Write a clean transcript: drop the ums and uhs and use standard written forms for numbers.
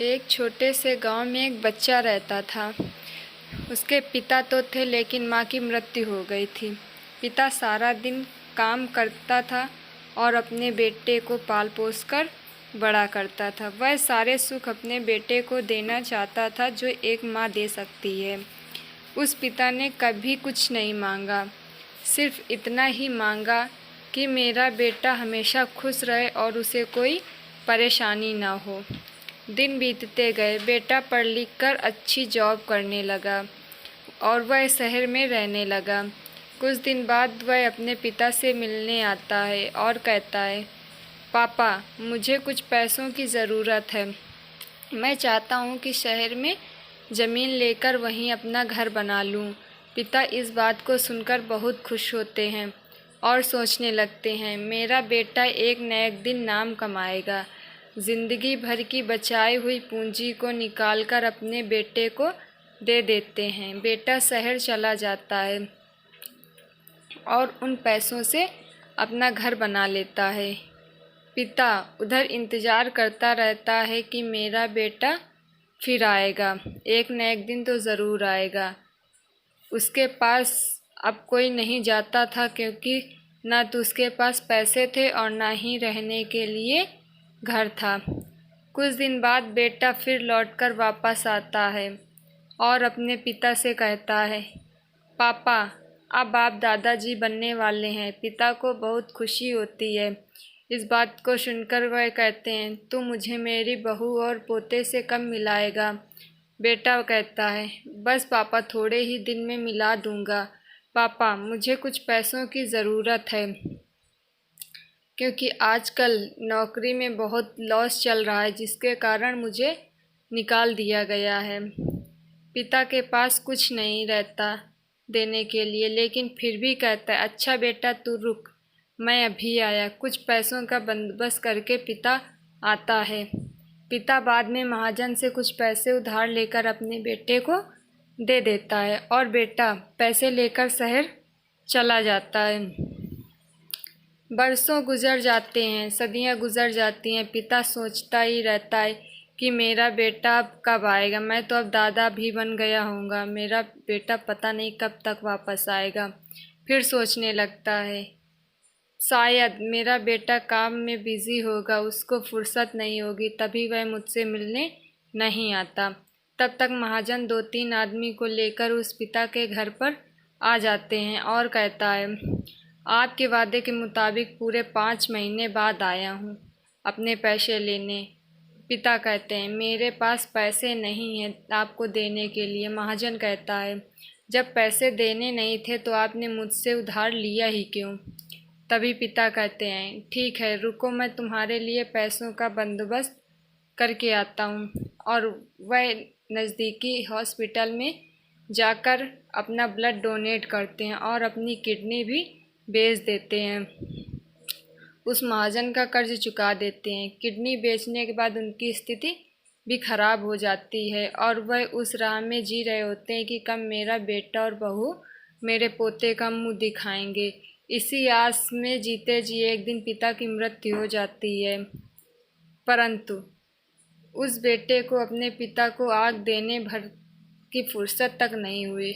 एक छोटे से गांव में एक बच्चा रहता था। उसके पिता तो थे लेकिन माँ की मृत्यु हो गई थी। पिता सारा दिन काम करता था और अपने बेटे को पाल पोस कर बड़ा करता था। वह सारे सुख अपने बेटे को देना चाहता था जो एक माँ दे सकती है। उस पिता ने कभी कुछ नहीं मांगा, सिर्फ इतना ही मांगा कि मेरा बेटा हमेशा खुश रहे और उसे कोई परेशानी ना हो। दिन बीतते गए, बेटा पढ़ लिख कर अच्छी जॉब करने लगा और वह शहर में रहने लगा। कुछ दिन बाद वह अपने पिता से मिलने आता है और कहता है, पापा, मुझे कुछ पैसों की ज़रूरत है। मैं चाहता हूँ कि शहर में ज़मीन लेकर वहीं अपना घर बना लूँ। पिता इस बात को सुनकर बहुत खुश होते हैं और सोचने लगते हैं, मेरा बेटा एक न एक दिन नाम कमाएगा। जिंदगी भर की बचाई हुई पूंजी को निकालकर अपने बेटे को दे देते हैं। बेटा शहर चला जाता है और उन पैसों से अपना घर बना लेता है। पिता उधर इंतज़ार करता रहता है कि मेरा बेटा फिर आएगा, एक न एक दिन तो ज़रूर आएगा। उसके पास अब कोई नहीं जाता था क्योंकि ना तो उसके पास पैसे थे और ना ही रहने के लिए घर था। कुछ दिन बाद बेटा फिर लौटकर वापस आता है और अपने पिता से कहता है, पापा, अब आप दादाजी बनने वाले हैं। पिता को बहुत खुशी होती है। इस बात को सुनकर वह कहते हैं, तू मुझे मेरी बहू और पोते से कब मिलाएगा? बेटा कहता है, बस पापा, थोड़े ही दिन में मिला दूंगा। पापा, मुझे कुछ पैसों की ज़रूरत है क्योंकि आजकल नौकरी में बहुत लॉस चल रहा है जिसके कारण मुझे निकाल दिया गया है। पिता के पास कुछ नहीं रहता देने के लिए, लेकिन फिर भी कहता है, अच्छा बेटा तू रुक, मैं अभी आया। कुछ पैसों का बंदोबस्त करके पिता आता है। पिता बाद में महाजन से कुछ पैसे उधार लेकर अपने बेटे को दे देता है और बेटा पैसे लेकर शहर चला जाता है। बरसों गुजर जाते हैं, सदियां गुजर जाती हैं। पिता सोचता ही रहता है कि मेरा बेटा अब कब आएगा। मैं तो अब दादा भी बन गया होऊंगा, मेरा बेटा पता नहीं कब तक वापस आएगा। फिर सोचने लगता है, शायद मेरा बेटा काम में बिज़ी होगा, उसको फुर्सत नहीं होगी, तभी वह मुझसे मिलने नहीं आता। तब तक महाजन 2-3 आदमी को लेकर उस पिता के घर पर आ जाते हैं और कहता है, आपके वादे के मुताबिक पूरे 5 महीने बाद आया हूँ अपने पैसे लेने। पिता कहते हैं, मेरे पास पैसे नहीं हैं आपको देने के लिए। महाजन कहता है, जब पैसे देने नहीं थे तो आपने मुझसे उधार लिया ही क्यों? तभी पिता कहते हैं, ठीक है, रुको, मैं तुम्हारे लिए पैसों का बंदोबस्त करके आता हूँ। और वह नज़दीकी हॉस्पिटल में जाकर अपना ब्लड डोनेट करते हैं और अपनी किडनी भी बेच देते हैं। उस महाजन का कर्ज चुका देते हैं। किडनी बेचने के बाद उनकी स्थिति भी खराब हो जाती है और वह उस राह में जी रहे होते हैं कि कब मेरा बेटा और बहू मेरे पोते का मुंह दिखाएंगे। इसी आस में जीते जी एक दिन पिता की मृत्यु हो जाती है, परंतु उस बेटे को अपने पिता को आग देने भर की फुर्सत तक नहीं हुई।